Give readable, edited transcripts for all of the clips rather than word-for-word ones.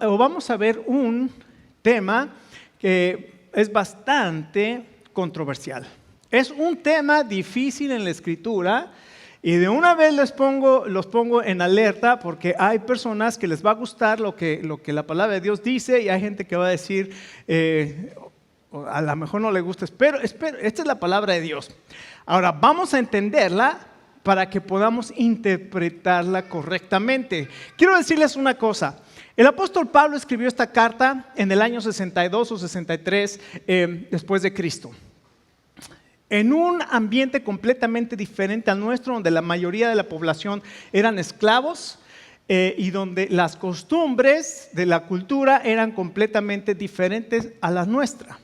vamos a ver un tema que es bastante controversial. Es un tema difícil en la Escritura y de una vez los pongo en alerta porque hay personas que les va a gustar lo que la palabra de Dios dice y hay gente que va a decir, a lo mejor no le gusta, espero, esta es la palabra de Dios. Ahora vamos a entenderla para que podamos interpretarla correctamente. Quiero decirles una cosa. El apóstol Pablo escribió esta carta en el año 62 o 63 después de Cristo. En un ambiente completamente diferente al nuestro, donde la mayoría de la población eran esclavos y donde las costumbres de la cultura eran completamente diferentes a las nuestras.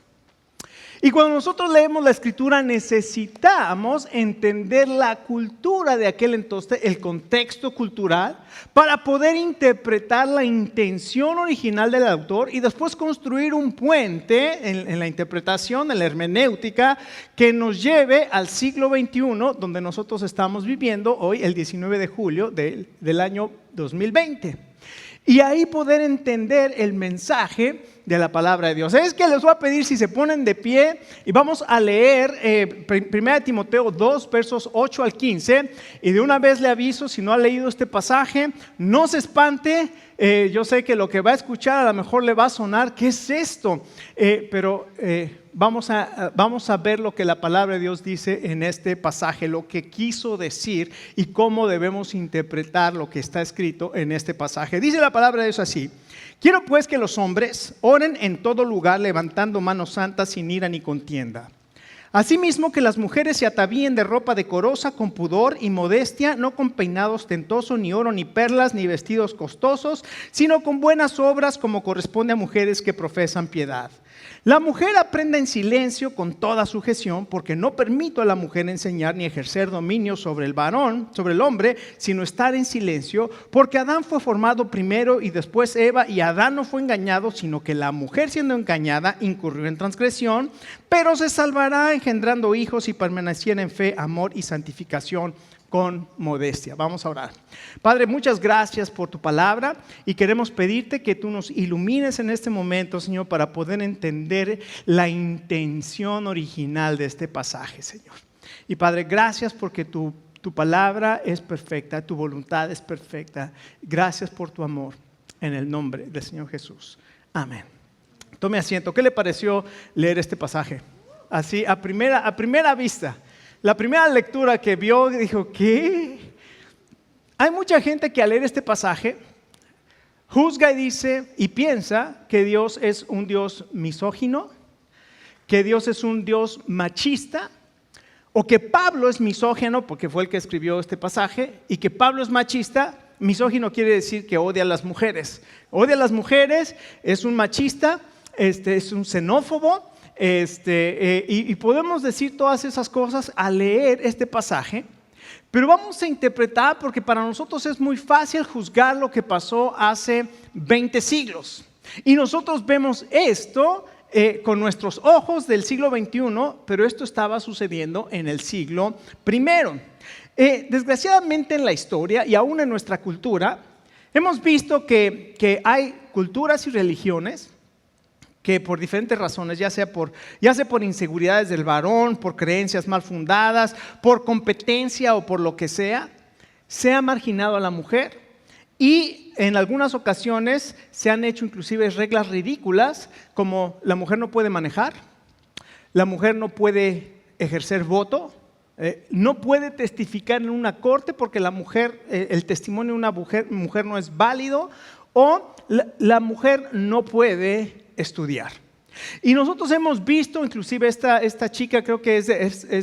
Y cuando nosotros leemos la Escritura necesitamos entender la cultura de aquel entonces, el contexto cultural, para poder interpretar la intención original del autor y después construir un puente en la interpretación, en la hermenéutica, que nos lleve al siglo XXI, donde nosotros estamos viviendo hoy, el 19 de julio del año 2020. Y ahí poder entender el mensaje de la palabra de Dios. Es que les voy a pedir si se ponen de pie y vamos a leer 1 Timoteo 2, versos 8 al 15. Y de una vez le aviso, si no ha leído este pasaje, no se espante. Yo sé que lo que va a escuchar a lo mejor le va a sonar, ¿qué es esto? Pero vamos a ver lo que la palabra de Dios dice en este pasaje, lo que quiso decir y cómo debemos interpretar lo que está escrito en este pasaje. Dice la palabra de Dios así: quiero pues que los hombres oren en todo lugar, levantando manos santas sin ira ni contienda. Asimismo que las mujeres se atavíen de ropa decorosa, con pudor y modestia, no con peinado ostentoso, ni oro, ni perlas, ni vestidos costosos, sino con buenas obras, como corresponde a mujeres que profesan piedad. La mujer aprenda en silencio con toda sujeción, porque no permito a la mujer enseñar ni ejercer dominio sobre el varón, sobre el hombre, sino estar en silencio, porque Adán fue formado primero y después Eva, y Adán no fue engañado, sino que la mujer, siendo engañada, incurrió en transgresión, pero se salvará engendrando hijos y permaneciera en fe, amor y santificación con modestia. Vamos a orar. Padre, muchas gracias por tu palabra y queremos pedirte que tú nos ilumines en este momento, Señor, para poder entender la intención original de este pasaje, Señor. Y Padre, gracias porque tu palabra es perfecta, tu voluntad es perfecta. Gracias por tu amor, en el nombre del Señor Jesús. Amén. Tome asiento. ¿Qué le pareció leer este pasaje? Así, a primera vista. La primera lectura que vio, dijo, ¿qué? Hay mucha gente que al leer este pasaje juzga y dice y piensa que Dios es un Dios misógino, que Dios es un Dios machista, o que Pablo es misógino porque fue el que escribió este pasaje, y que Pablo es machista. Misógino quiere decir que odia a las mujeres. Odia a las mujeres, es un machista, es un xenófobo. Y podemos decir todas esas cosas al leer este pasaje, pero vamos a interpretar porque para nosotros es muy fácil juzgar lo que pasó hace 20 siglos. Y nosotros vemos esto con nuestros ojos del siglo XXI, pero esto estaba sucediendo en el siglo I. Desgraciadamente en la historia y aún en nuestra cultura, hemos visto que hay culturas y religiones que por diferentes razones, ya sea por inseguridades del varón, por creencias mal fundadas, por competencia o por lo que sea, se ha marginado a la mujer y en algunas ocasiones se han hecho inclusive reglas ridículas como la mujer no puede manejar, la mujer no puede ejercer voto, no puede testificar en una corte porque la mujer, el testimonio de una mujer no es válido, o la mujer no puede estudiar. Y nosotros hemos visto, inclusive esta chica creo que es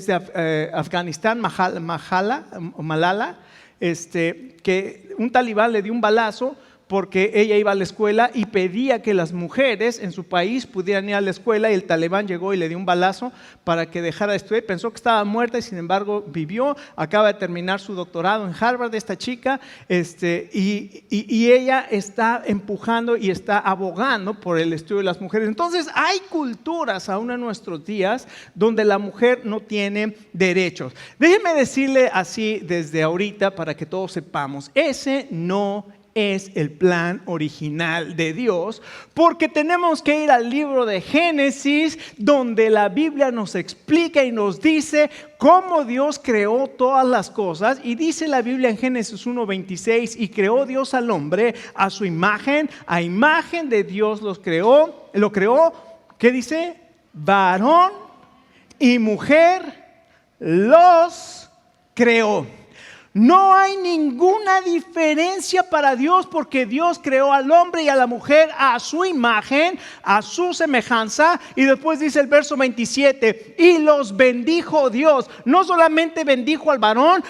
de Afganistán, Malala, que un talibán le dio un balazo porque ella iba a la escuela y pedía que las mujeres en su país pudieran ir a la escuela, y el talibán llegó y le dio un balazo para que dejara de estudiar. Pensó que estaba muerta y sin embargo vivió. Acaba de terminar su doctorado en Harvard esta chica, y ella está empujando y está abogando por el estudio de las mujeres. Entonces hay culturas aún en nuestros días donde la mujer no tiene derechos. Déjeme decirle así desde ahorita para que todos sepamos, ese no es el plan original de Dios, porque tenemos que ir al libro de Génesis, donde la Biblia nos explica y nos dice cómo Dios creó todas las cosas. Y dice la Biblia en Génesis 1:26, y creó Dios al hombre a su imagen, a imagen de Dios lo creó, ¿qué dice? Varón y mujer los creó. No hay ninguna diferencia para Dios, porque Dios creó al hombre y a la mujer a su imagen, a su semejanza. Y después dice el verso 27, y los bendijo Dios. No solamente bendijo al varón,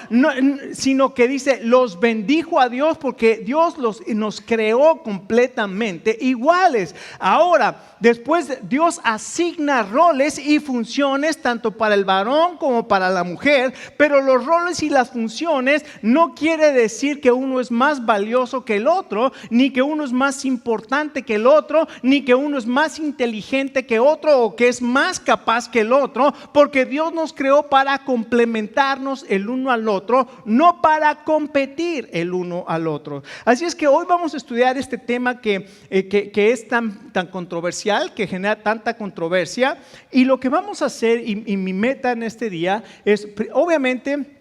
sino que dice, los bendijo a Dios, porque Dios nos creó completamente iguales. Ahora, después Dios asigna roles y funciones tanto para el varón como para la mujer, pero los roles y las funciones no quiere decir que uno es más valioso que el otro, ni que uno es más importante que el otro, ni que uno es más inteligente que otro o que es más capaz que el otro, porque Dios nos creó para complementarnos el uno al otro, no para competir el uno al otro. Así es que hoy vamos a estudiar este tema que es tan controversial, que genera tanta controversia, y lo que vamos a hacer y mi meta en este día es obviamente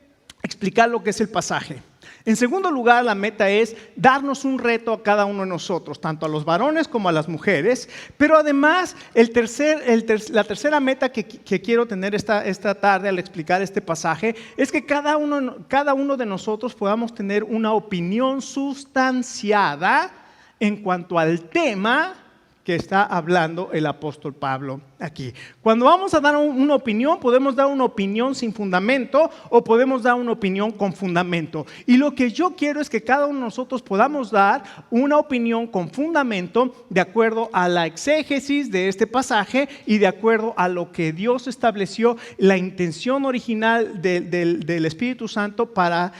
explicar lo que es el pasaje. En segundo lugar, la meta es darnos un reto a cada uno de nosotros, tanto a los varones como a las mujeres. Pero además, la tercera meta que quiero tener esta tarde al explicar este pasaje es que cada uno de nosotros podamos tener una opinión sustanciada en cuanto al tema que está hablando el apóstol Pablo aquí. Cuando vamos a dar una opinión, podemos dar una opinión sin fundamento o podemos dar una opinión con fundamento. Y lo que yo quiero es que cada uno de nosotros podamos dar una opinión con fundamento de acuerdo a la exégesis de este pasaje y de acuerdo a lo que Dios estableció, la intención original del Espíritu Santo para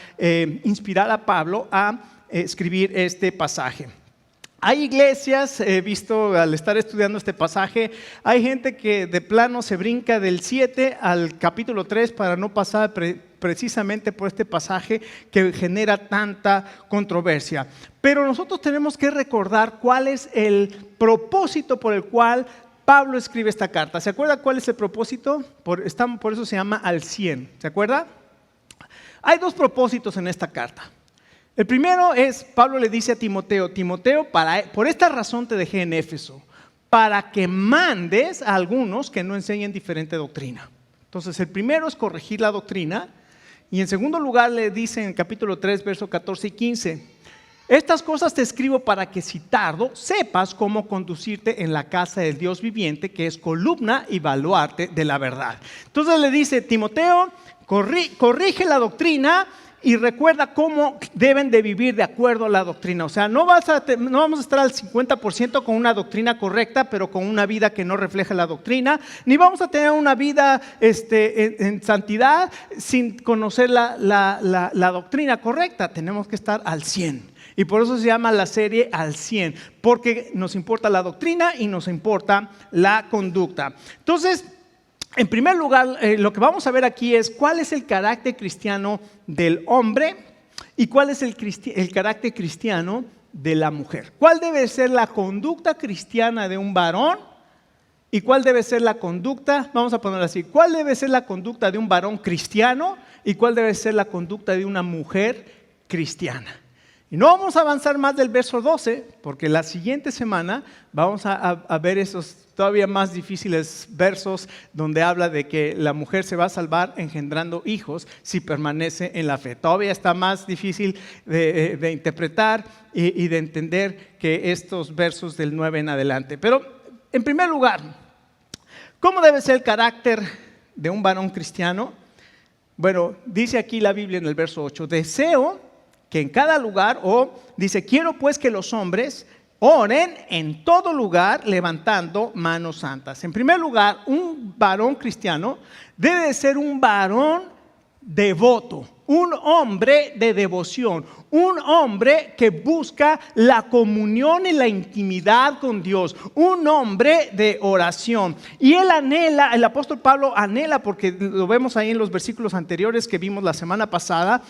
inspirar a Pablo a escribir este pasaje. Hay iglesias, he visto al estar estudiando este pasaje, hay gente que de plano se brinca del 7 al capítulo 3 para no pasar precisamente por este pasaje que genera tanta controversia. Pero nosotros tenemos que recordar cuál es el propósito por el cual Pablo escribe esta carta. ¿Se acuerda cuál es el propósito? Por eso se llama al 100. ¿Se acuerda? Hay dos propósitos en esta carta. El primero es, Pablo le dice a Timoteo, por esta razón te dejé en Éfeso, para que mandes a algunos que no enseñen diferente doctrina. Entonces, el primero es corregir la doctrina, y en segundo lugar le dice en el capítulo 3, versos 14 y 15, estas cosas te escribo para que si tardo, sepas cómo conducirte en la casa del Dios viviente, que es columna y baluarte de la verdad. Entonces le dice, Timoteo, corrige la doctrina, y recuerda cómo deben de vivir de acuerdo a la doctrina. O sea, no vamos a estar al 50% con una doctrina correcta, pero con una vida que no refleja la doctrina. Ni vamos a tener una vida en santidad sin conocer la doctrina correcta. Tenemos que estar al 100%. Y por eso se llama la serie al 100%, porque nos importa la doctrina y nos importa la conducta. Entonces, en primer lugar, lo que vamos a ver aquí es cuál es el carácter cristiano del hombre y cuál es el carácter cristiano de la mujer. ¿Cuál debe ser la conducta cristiana de un varón y cuál debe ser la conducta, vamos a ponerlo así, cuál debe ser la conducta de un varón cristiano y cuál debe ser la conducta de una mujer cristiana? Y no vamos a avanzar más del verso 12, porque la siguiente semana vamos a ver esos todavía más difíciles versos donde habla de que la mujer se va a salvar engendrando hijos si permanece en la fe. Todavía está más difícil de interpretar y de entender que estos versos del 9 en adelante. Pero en primer lugar, ¿cómo debe ser el carácter de un varón cristiano? Bueno, dice aquí la Biblia en el verso 8, deseo que en cada lugar, dice, quiero pues que los hombres oren en todo lugar levantando manos santas. En primer lugar, un varón cristiano debe de ser un varón devoto. un hombre de devoción, un hombre que busca la comunión y la intimidad con Dios, un hombre de oración. Y él anhela, el apóstol Pablo anhela, porque lo vemos ahí en los versículos anteriores que vimos la semana pasada,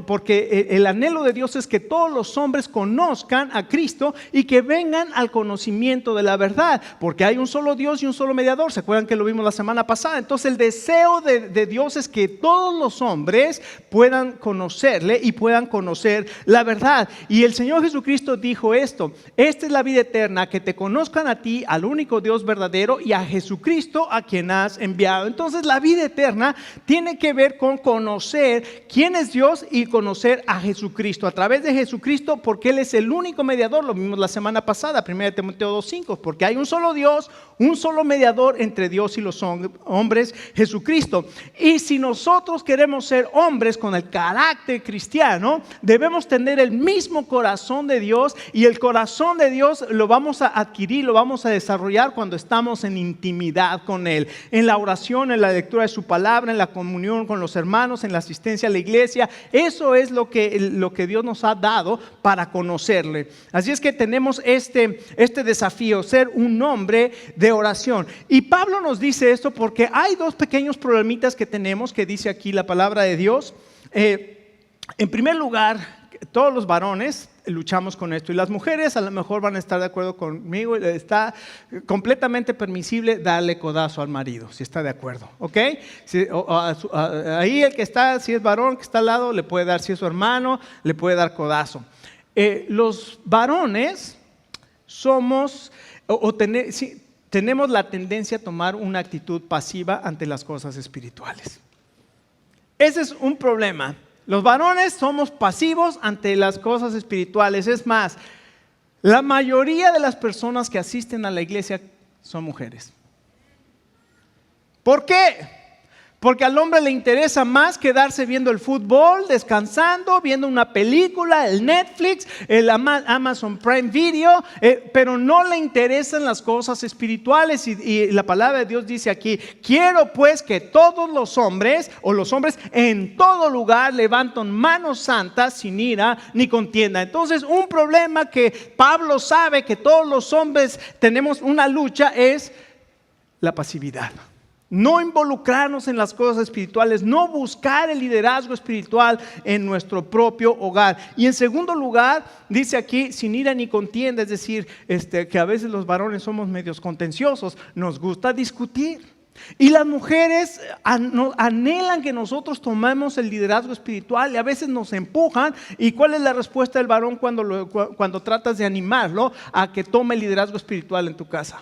porque el anhelo de Dios es que todos los hombres conozcan a Cristo y que vengan al conocimiento de la verdad, porque hay un solo Dios y un solo mediador. ¿Se acuerdan que lo vimos la semana pasada? Entonces el deseo de Dios es que todos los hombres puedan conocerle y puedan conocer la verdad. Y el Señor Jesucristo dijo esto: esta es la vida eterna, que te conozcan a ti, al único Dios verdadero, y a Jesucristo a quien has enviado. Entonces la vida eterna tiene que ver con conocer quién es Dios y conocer a Jesucristo a través de Jesucristo, porque Él es el único mediador. Lo vimos la semana pasada, 1 Timoteo 2:5, porque hay un solo Dios, un solo mediador entre Dios y los hombres, Jesucristo. Y si nosotros queremos ser hombres con el carácter cristiano, debemos tener el mismo corazón de Dios, y el corazón de Dios lo vamos a adquirir, lo vamos a desarrollar cuando estamos en intimidad con Él, en la oración, en la lectura de su palabra, en la comunión con los hermanos, en la asistencia a la iglesia. Eso es lo que Dios nos ha dado para conocerle. Así es que tenemos este desafío, ser un hombre de oración. Y Pablo nos dice esto porque hay dos pequeños problemitas que tenemos, que dice aquí la palabra de Dios. En primer lugar, todos los varones luchamos con esto, y las mujeres a lo mejor van a estar de acuerdo conmigo. Está completamente permisible darle codazo al marido, si está de acuerdo, ¿ok? Ahí el que está, si es varón que está al lado, le puede dar; si es su hermano, le puede dar codazo. Los varones somos tenemos la tendencia a tomar una actitud pasiva ante las cosas espirituales. Ese es un problema. Los varones somos pasivos ante las cosas espirituales. Es más, la mayoría de las personas que asisten a la iglesia son mujeres. ¿Por qué? Porque al hombre le interesa más quedarse viendo el fútbol, descansando, viendo una película, el Netflix, el Amazon Prime Video, pero no le interesan las cosas espirituales. Y la palabra de Dios dice aquí: quiero pues que todos los hombres, o los hombres en todo lugar, levanten manos santas sin ira ni contienda. Entonces, un problema que Pablo sabe que todos los hombres tenemos una lucha es la pasividad. No involucrarnos en las cosas espirituales, no buscar el liderazgo espiritual en nuestro propio hogar. Y en segundo lugar, dice aquí, sin ira ni contienda, es decir, que a veces los varones somos medios contenciosos, nos gusta discutir. Y las mujeres anhelan que nosotros tomemos el liderazgo espiritual, y a veces nos empujan. ¿Y cuál es la respuesta del varón cuando tratas de animarlo a que tome el liderazgo espiritual en tu casa?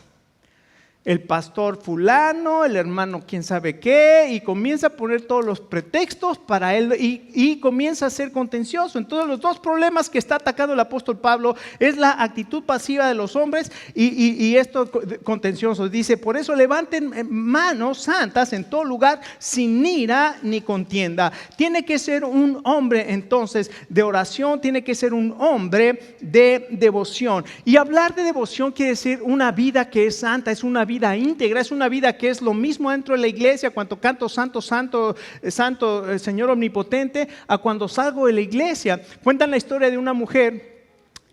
El pastor fulano, el hermano quién sabe qué, y comienza a poner todos los pretextos para él, y comienza a ser contencioso. Entonces, los dos problemas que está atacando el apóstol Pablo es la actitud pasiva de los hombres y esto contencioso. Dice: por eso levanten manos santas en todo lugar, sin ira ni contienda. Tiene que ser un hombre entonces de oración, tiene que ser un hombre de devoción. Y hablar de devoción quiere decir una vida que es santa, es una vida íntegra, es una vida que es lo mismo dentro de la iglesia cuando canto santo, santo, santo, Señor omnipotente, a cuando salgo de la iglesia. Cuentan la historia de una mujer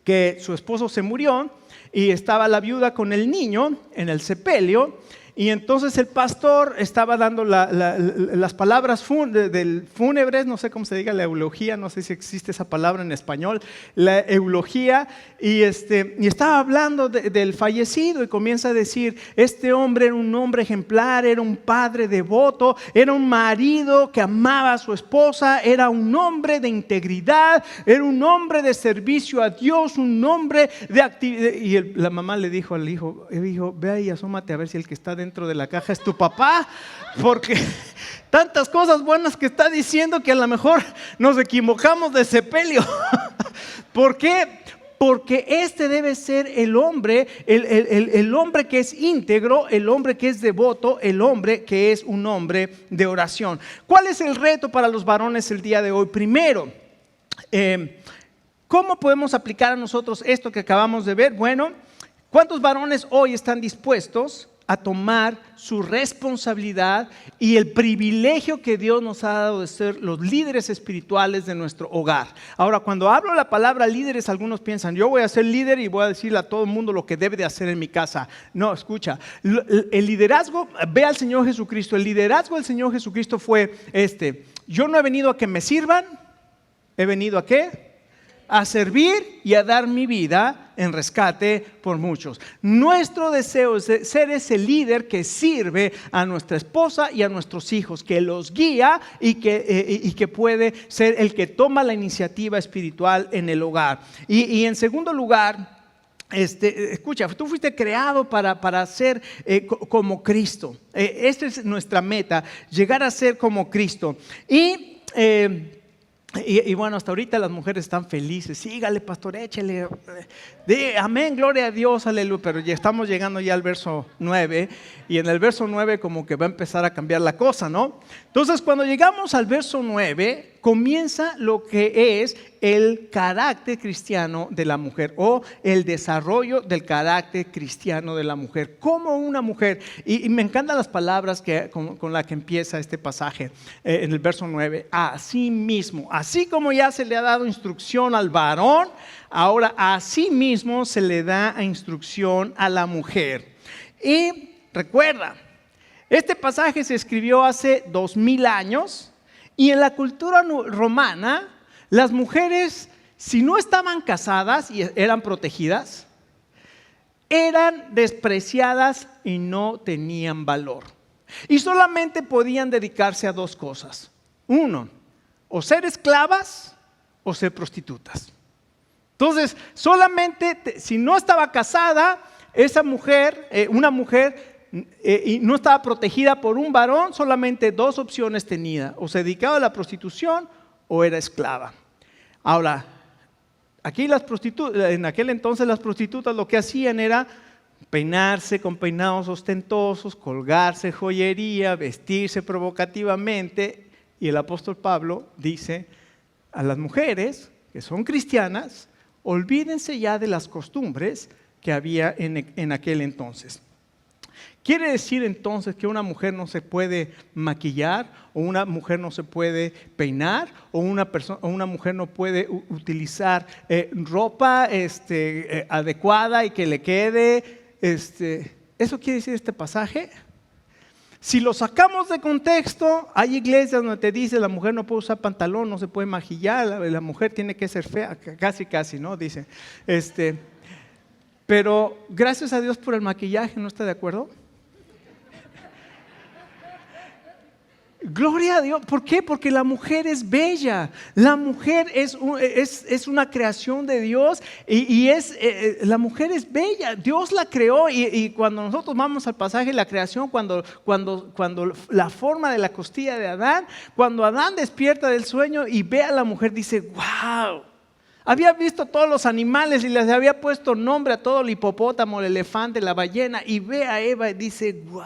que su esposo se murió y estaba la viuda con el niño en el sepelio. Y entonces el pastor estaba dando las palabras del fúnebres, no sé cómo se diga, la eulogía, no sé si existe esa palabra en español, la eulogía, y estaba hablando del fallecido, y comienza a decir: este hombre era un hombre ejemplar, era un padre devoto, era un marido que amaba a su esposa, era un hombre de integridad, era un hombre de servicio a Dios, un hombre de actividad. Y la mamá le dijo al hijo: ve ahí, asómate a ver si el que está dentro de la caja es tu papá, porque tantas cosas buenas que está diciendo que a lo mejor nos equivocamos de sepelio. ¿Por qué? Porque este debe ser el hombre, el hombre que es íntegro, el hombre que es devoto, el hombre que es un hombre de oración. ¿Cuál es el reto para los varones el día de hoy? Primero, ¿cómo podemos aplicar a nosotros esto que acabamos de ver? Bueno, ¿cuántos varones hoy están dispuestos a tomar su responsabilidad y el privilegio que Dios nos ha dado de ser los líderes espirituales de nuestro hogar. Ahora, cuando hablo la palabra líderes, algunos piensan, yo voy a ser líder y voy a decirle a todo el mundo lo que debe de hacer en mi casa. No, escucha, el liderazgo, ve al Señor Jesucristo, el liderazgo del Señor Jesucristo fue yo no he venido a que me sirvan, he venido ¿a qué? A servir y a dar mi vida en rescate por muchos. Nuestro deseo es ser ese líder que sirve a nuestra esposa y a nuestros hijos, que los guía y que puede ser el que toma la iniciativa espiritual en el hogar. Y en segundo lugar, escucha, tú fuiste creado para ser como Cristo. Esta es nuestra meta, llegar a ser como Cristo. Y bueno, hasta ahorita las mujeres están felices. Sígale, pastor, échele. Amén, gloria a Dios, aleluya. Pero ya estamos llegando ya al verso 9. Y en el verso 9 como que va a empezar a cambiar la cosa, ¿no? Entonces, cuando llegamos al verso 9, comienza lo que es el carácter cristiano de la mujer, o el desarrollo del carácter cristiano de la mujer. Como una mujer, y me encantan las palabras con las que empieza este pasaje en el verso 9. Así mismo, así como ya se le ha dado instrucción al varón, ahora así mismo se le da instrucción a la mujer. Y recuerda, este pasaje se escribió hace 2000 años y en la cultura romana, las mujeres, si no estaban casadas y eran protegidas, eran despreciadas y no tenían valor. Y solamente podían dedicarse a dos cosas. Uno, o ser esclavas o ser prostitutas. Entonces, solamente si no estaba casada, esa mujer, una mujer, y no estaba protegida por un varón, solamente dos opciones tenía: o se dedicaba a la prostitución o era esclava. Ahora, aquí en aquel entonces las prostitutas lo que hacían era peinarse con peinados ostentosos, colgarse joyería, vestirse provocativamente, y el apóstol Pablo dice a las mujeres que son cristianas: olvídense ya de las costumbres que había en aquel entonces. ¿Quiere decir entonces que una mujer no se puede maquillar, o una mujer no se puede peinar, o una mujer no puede utilizar ropa adecuada y que le quede? ¿Eso quiere decir este pasaje? Si lo sacamos de contexto, hay iglesias donde te dice la mujer no puede usar pantalón, no se puede maquillar, la mujer tiene que ser fea, casi, ¿no? Dice, pero gracias a Dios por el maquillaje, ¿no está de acuerdo? Gloria a Dios. ¿Por qué? Porque la mujer es bella. La mujer es una creación de Dios y la mujer es bella. Dios la creó y cuando nosotros vamos al pasaje de la creación, cuando la forma de la costilla de Adán, cuando Adán despierta del sueño y ve a la mujer, dice, wow. Había visto todos los animales y les había puesto nombre a todo el hipopótamo, el elefante, la ballena, y ve a Eva y dice, wow.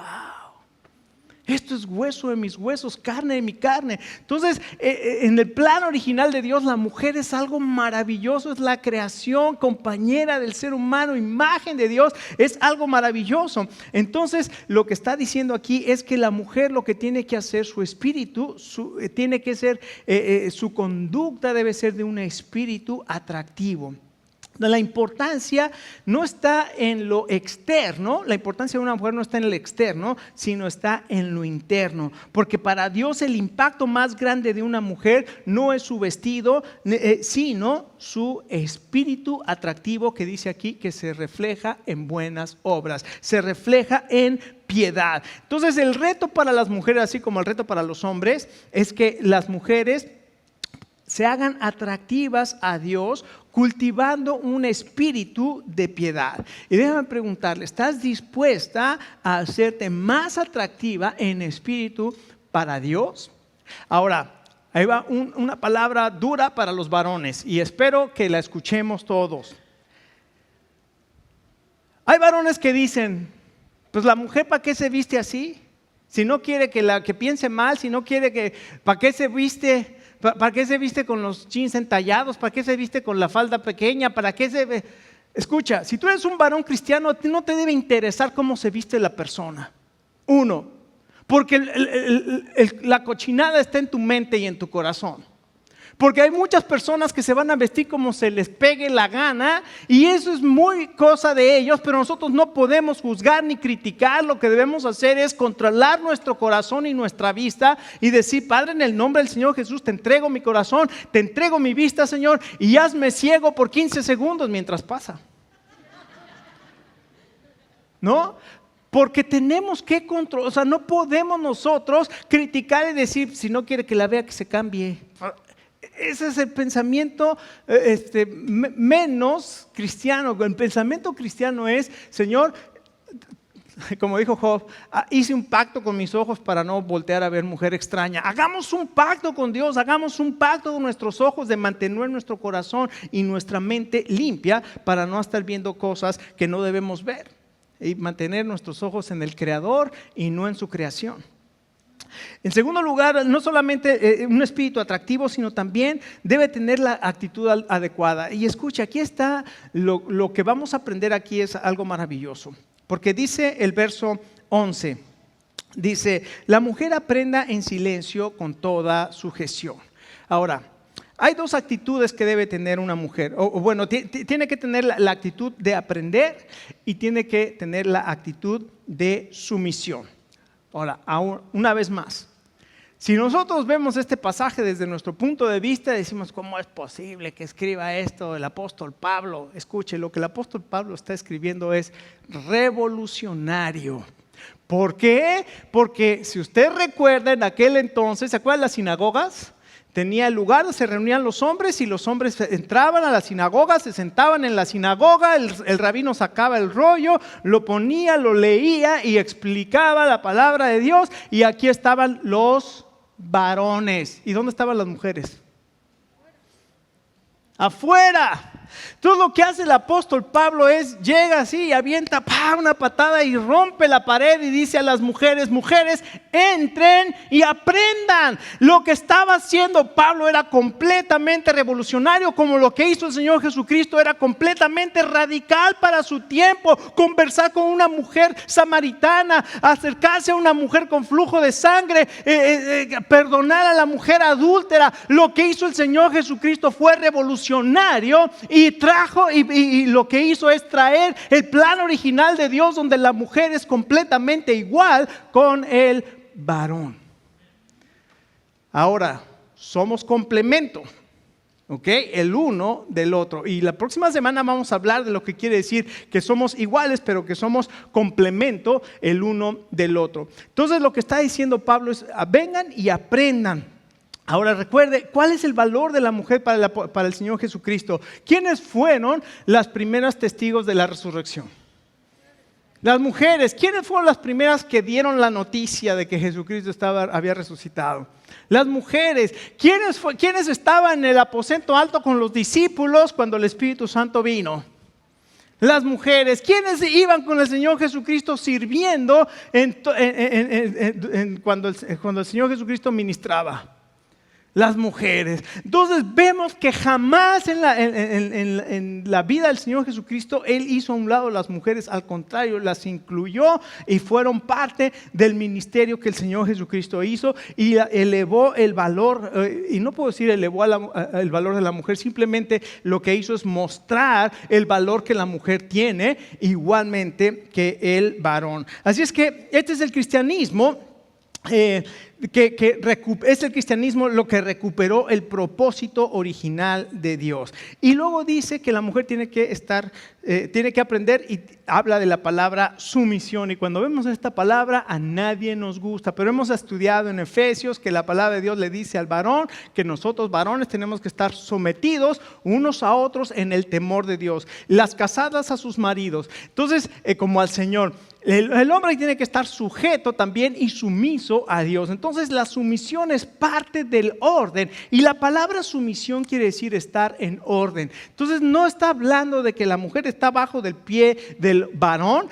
Esto es hueso de mis huesos, carne de mi carne. Entonces, en el plan original de Dios, la mujer es algo maravilloso, es la creación, compañera del ser humano, imagen de Dios, es algo maravilloso. Entonces, lo que está diciendo aquí es que la mujer lo que tiene que hacer, su espíritu, tiene que ser, su conducta debe ser de un espíritu atractivo. La importancia no está en lo externo, la importancia de una mujer no está en el externo, sino está en lo interno. Porque para Dios el impacto más grande de una mujer no es su vestido, sino su espíritu atractivo, que dice aquí que se refleja en buenas obras, se refleja en piedad. Entonces el reto para las mujeres, así como el reto para los hombres, es que las mujeres se hagan atractivas a Dios, cultivando un espíritu de piedad. Y déjame preguntarle, ¿estás dispuesta a hacerte más atractiva en espíritu para Dios? Ahora, ahí va una palabra dura para los varones y espero que la escuchemos todos. Hay varones que dicen, pues la mujer, ¿para qué se viste así? Si no quiere que piense mal, si no quiere que, ¿para qué se viste? ¿Para qué se viste con los jeans entallados? ¿Para qué se viste con la falda pequeña? ¿Para qué se ve? Escucha, si tú eres un varón cristiano, a ti no te debe interesar cómo se viste la persona. Uno, porque la cochinada está en tu mente y en tu corazón. Porque hay muchas personas que se van a vestir como se les pegue la gana y eso es muy cosa de ellos, pero nosotros no podemos juzgar ni criticar. Lo que debemos hacer es controlar nuestro corazón y nuestra vista y decir: Padre, en el nombre del Señor Jesús te entrego mi corazón, te entrego mi vista, Señor, y hazme ciego por 15 segundos mientras pasa. ¿No? Porque tenemos que controlar, o sea, no podemos nosotros criticar y decir: si no quiere que la vea, que se cambie. Ese es el pensamiento menos cristiano. El pensamiento cristiano es: Señor, como dijo Job, hice un pacto con mis ojos para no voltear a ver mujer extraña. Hagamos un pacto con Dios, hagamos un pacto con nuestros ojos de mantener nuestro corazón y nuestra mente limpia para no estar viendo cosas que no debemos ver y mantener nuestros ojos en el Creador y no en su creación. En segundo lugar, no solamente un espíritu atractivo, sino también debe tener la actitud adecuada. Y escucha, aquí está lo que vamos a aprender aquí, es algo maravilloso. Porque dice el verso 11, dice: la mujer aprenda en silencio con toda sujeción. Ahora, hay dos actitudes que debe tener una mujer. Bueno, tiene que tener la actitud de aprender y tiene que tener la actitud de sumisión. Ahora, una vez más, si nosotros vemos este pasaje desde nuestro punto de vista, decimos: ¿cómo es posible que escriba esto el apóstol Pablo? Escuche, lo que el apóstol Pablo está escribiendo es revolucionario. ¿Por qué? Porque si usted recuerda, en aquel entonces, ¿se acuerdan las sinagogas? Tenía el lugar donde se reunían los hombres y los hombres entraban a la sinagoga, se sentaban en la sinagoga, el rabino sacaba el rollo, lo ponía, lo leía y explicaba la palabra de Dios, y aquí estaban los varones. ¿Y dónde estaban las mujeres? Afuera. Todo lo que hace el apóstol Pablo es: llega así y avienta una patada y rompe la pared y dice a las mujeres: mujeres, entren y aprendan. Lo que estaba haciendo Pablo era completamente revolucionario, como lo que hizo el Señor Jesucristo era completamente radical para su tiempo. Conversar con una mujer samaritana, acercarse a una mujer con flujo de sangre, perdonar a la mujer adúltera. Lo que hizo el Señor Jesucristo fue revolucionario y lo que hizo es traer el plan original de Dios, donde la mujer es completamente igual con el varón. Ahora, somos complemento, ¿ok? El uno del otro. Y la próxima semana vamos a hablar de lo que quiere decir que somos iguales, pero que somos complemento el uno del otro. Entonces, lo que está diciendo Pablo es: vengan y aprendan. Ahora recuerde, ¿cuál es el valor de la mujer para el Señor Jesucristo? ¿Quiénes fueron las primeras testigos de la resurrección? Las mujeres. ¿Quiénes fueron las primeras que dieron la noticia de que Jesucristo había resucitado? Las mujeres. ¿Quiénes estaban en el aposento alto con los discípulos cuando el Espíritu Santo vino? Las mujeres. ¿Quiénes iban con el Señor Jesucristo sirviendo cuando el Señor Jesucristo ministraba? Las mujeres. Entonces vemos que jamás en la vida del Señor Jesucristo Él hizo a un lado las mujeres. Al contrario, las incluyó y fueron parte del ministerio que el Señor Jesucristo hizo, y elevó el valor, y no puedo decir elevó el valor de la mujer, simplemente lo que hizo es mostrar el valor que la mujer tiene igualmente que el varón. Así es que este es el cristianismo. Es el cristianismo lo que recuperó el propósito original de Dios. Y luego dice que la mujer tiene que aprender, y habla de la palabra sumisión. Y cuando vemos esta palabra, a nadie nos gusta, pero hemos estudiado en Efesios que la palabra de Dios le dice al varón que nosotros varones tenemos que estar sometidos unos a otros en el temor de Dios. Las casadas a sus maridos. Entonces, como al Señor. El hombre tiene que estar sujeto también y sumiso a Dios. Entonces la sumisión es parte del orden, y la palabra sumisión quiere decir estar en orden. Entonces no está hablando de que la mujer está bajo del pie del varón,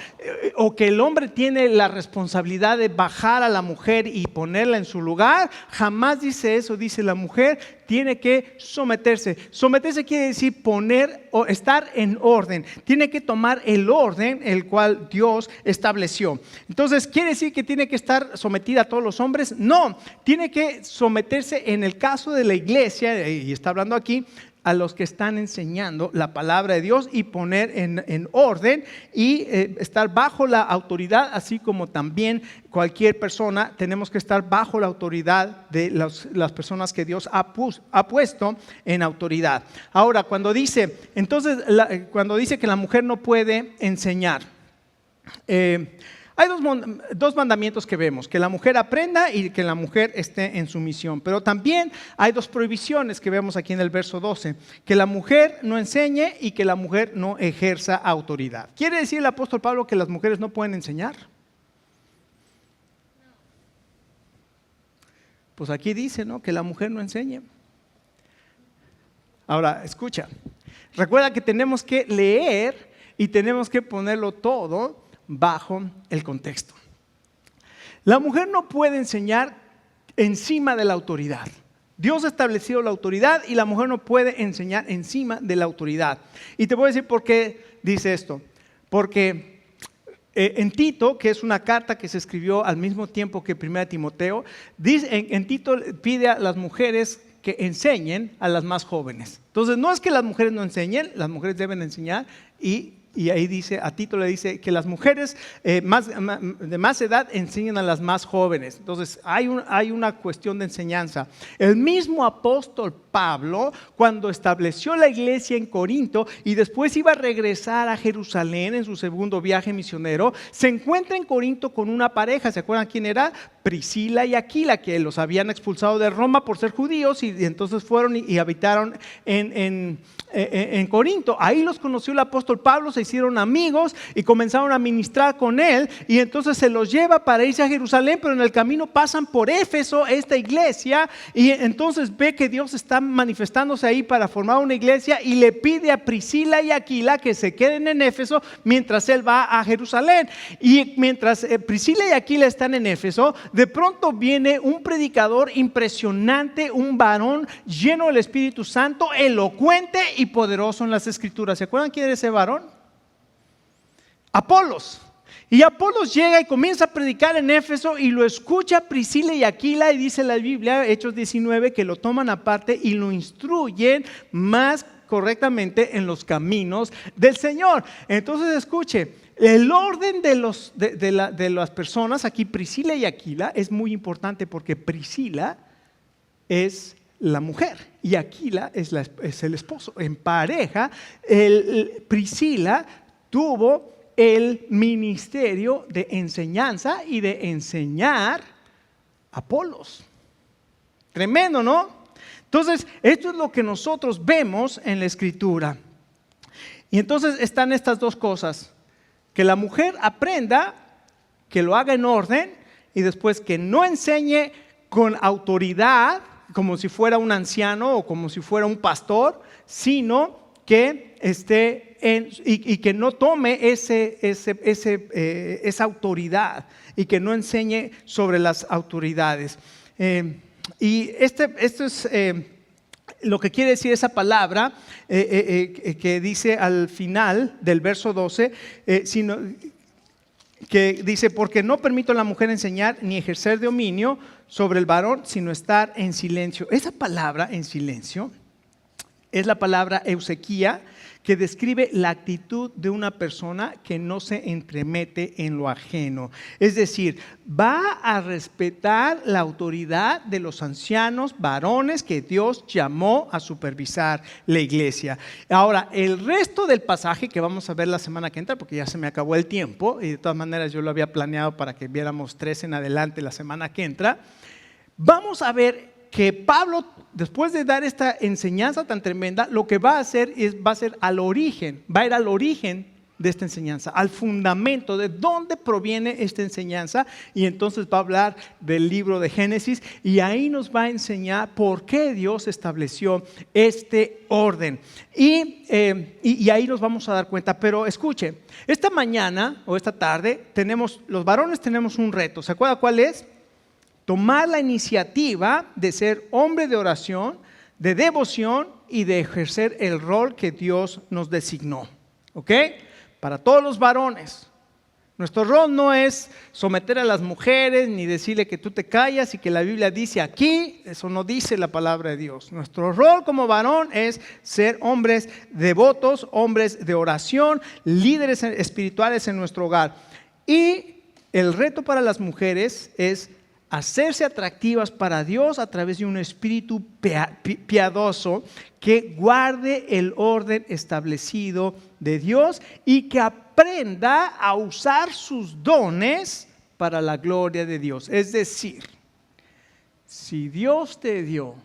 o que el hombre tiene la responsabilidad de bajar a la mujer y ponerla en su lugar. Jamás dice eso. Dice: la mujer tiene que someterse. Someterse quiere decir poner o estar en orden. Tiene que tomar el orden el cual Dios estableció. Entonces, ¿quiere decir que tiene que estar sometida a todos los hombres? No, tiene que someterse en el caso de la iglesia, y está hablando aquí, a los que están enseñando la palabra de Dios y poner en orden y estar bajo la autoridad, así como también cualquier persona tenemos que estar bajo la autoridad de las personas que Dios ha puesto en autoridad. Ahora, cuando dice que la mujer no puede enseñar, hay dos mandamientos que vemos: que la mujer aprenda y que la mujer esté en sumisión. Pero también hay dos prohibiciones que vemos aquí en el verso 12: que la mujer no enseñe y que la mujer no ejerza autoridad. ¿Quiere decir el apóstol Pablo que las mujeres no pueden enseñar? Pues aquí dice, ¿no?, que la mujer no enseñe. Ahora, escucha, recuerda que tenemos que leer y tenemos que ponerlo todo bajo el contexto. La mujer no puede enseñar encima de la autoridad. Dios ha establecido la autoridad y la mujer no puede enseñar encima de la autoridad. Y te voy a decir por qué dice esto. Porque en Tito, que es una carta que se escribió al mismo tiempo que 1 Timoteo, en Tito pide a las mujeres que enseñen a las más jóvenes. Entonces, no es que las mujeres no enseñen, las mujeres deben enseñar, y ahí dice, a Tito le dice que las mujeres de más edad enseñan a las más jóvenes. Entonces hay una cuestión de enseñanza. El mismo apóstol Pablo, cuando estableció la iglesia en Corinto y después iba a regresar a Jerusalén en su segundo viaje misionero, se encuentra en Corinto con una pareja. ¿Se acuerdan quién era? Priscila y Aquila, que los habían expulsado de Roma por ser judíos, y entonces fueron y habitaron en Corinto. Ahí los conoció el apóstol Pablo, se hicieron amigos y comenzaron a ministrar con él, y entonces se los lleva para irse a Jerusalén, pero en el camino pasan por Éfeso, esta iglesia, y entonces ve que Dios está manifestándose ahí para formar una iglesia, y le pide a Priscila y Aquila que se queden en Éfeso mientras él va a Jerusalén. Y mientras Priscila y Aquila están en Éfeso, de pronto viene un predicador impresionante, un varón lleno del Espíritu Santo, elocuente y poderoso en las Escrituras. ¿Se acuerdan quién era ese varón? Apolos. Y Apolos llega y comienza a predicar en Éfeso, y lo escucha Priscila y Aquila, y dice la Biblia, Hechos 19, que lo toman aparte y lo instruyen más correctamente en los caminos del Señor. Entonces, escuche, el orden de las personas aquí, Priscila y Aquila, es muy importante, porque Priscila es la mujer y Aquila es el esposo. En pareja, Priscila tuvo el ministerio de enseñanza y de enseñar a Apolos. Tremendo, ¿no? Entonces, esto es lo que nosotros vemos en la Escritura. Y entonces están estas dos cosas: que la mujer aprenda, que lo haga en orden, y después que no enseñe con autoridad, como si fuera un anciano o como si fuera un pastor, sino que esté y que no tome esa autoridad, y que no enseñe sobre las autoridades. Y esto es lo que quiere decir esa palabra que dice al final del verso 12, que dice: porque no permito a la mujer enseñar ni ejercer dominio sobre el varón, sino estar en silencio. Esa palabra en silencio es la palabra eusequía, que describe la actitud de una persona que no se entremete en lo ajeno. Es decir, va a respetar la autoridad de los ancianos varones que Dios llamó a supervisar la iglesia. Ahora, el resto del pasaje que vamos a ver la semana que entra, porque ya se me acabó el tiempo, y de todas maneras yo lo había planeado para que viéramos 3 en adelante la semana que entra, vamos a ver que Pablo, después de dar esta enseñanza tan tremenda, lo que va a hacer va a ir al origen de esta enseñanza, al fundamento de dónde proviene esta enseñanza, y entonces va a hablar del libro de Génesis, y ahí nos va a enseñar por qué Dios estableció este orden, y ahí nos vamos a dar cuenta. Pero escuche, esta mañana o esta tarde los varones tenemos un reto. ¿Se acuerda cuál es? Tomar la iniciativa de ser hombre de oración, de devoción y de ejercer el rol que Dios nos designó. ¿Ok? Para todos los varones. Nuestro rol no es someter a las mujeres ni decirle que tú te callas y que la Biblia dice aquí. Eso no dice la palabra de Dios. Nuestro rol como varón es ser hombres devotos, hombres de oración, líderes espirituales en nuestro hogar. Y el reto para las mujeres es hacerse atractivas para Dios a través de un espíritu piadoso que guarde el orden establecido de Dios y que aprenda a usar sus dones para la gloria de Dios. Es decir, si Dios te dio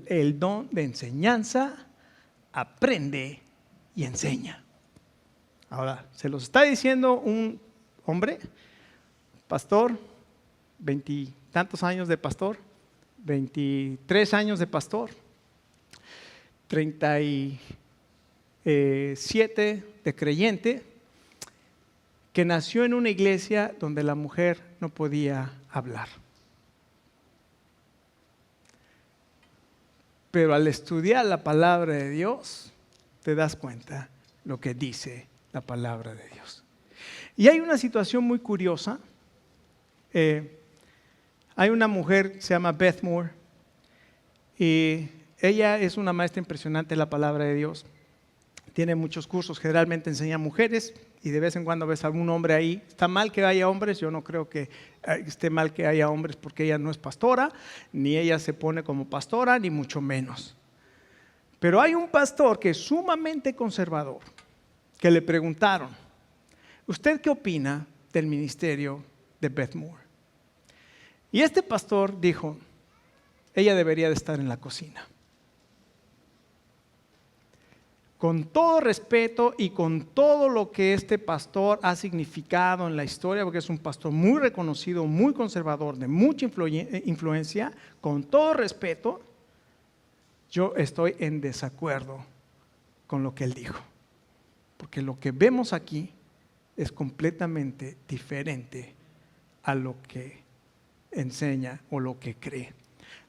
el don de enseñanza, aprende y enseña. Ahora, se los está diciendo un hombre, pastor, 20 tantos años de pastor, 23 años de pastor, 37 de creyente, que nació en una iglesia donde la mujer no podía hablar. Pero al estudiar la palabra de Dios, te das cuenta lo que dice la palabra de Dios. Y hay una situación muy curiosa. Hay una mujer, se llama Beth Moore, y ella es una maestra impresionante de la palabra de Dios. Tiene muchos cursos, generalmente enseña a mujeres y de vez en cuando ves algún hombre ahí. Está mal que haya hombres, yo no creo que esté mal que haya hombres porque ella no es pastora, ni ella se pone como pastora, ni mucho menos. Pero hay un pastor que es sumamente conservador, que le preguntaron, ¿usted qué opina del ministerio de Beth Moore? Y este pastor dijo, ella debería de estar en la cocina. Con todo respeto y con todo lo que este pastor ha significado en la historia, porque es un pastor muy reconocido, muy conservador, de mucha influencia, con todo respeto, yo estoy en desacuerdo con lo que él dijo. Porque lo que vemos aquí es completamente diferente a lo que enseña o lo que cree.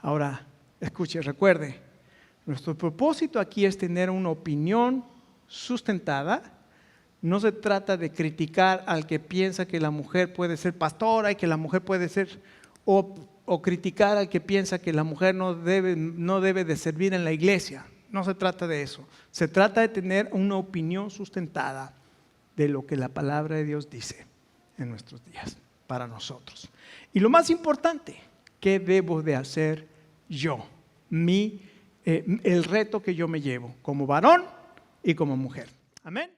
Ahora, escuche, recuerde, nuestro propósito aquí es tener una opinión sustentada. No se trata de criticar al que piensa que la mujer puede ser pastora y que la mujer puede ser, o criticar al que piensa que la mujer no debe de servir en la iglesia. No se trata de eso. Se trata de tener una opinión sustentada de lo que la palabra de Dios dice en nuestros días, para nosotros. Y lo más importante, ¿qué debo de hacer yo? El reto que yo me llevo como varón y como mujer. Amén.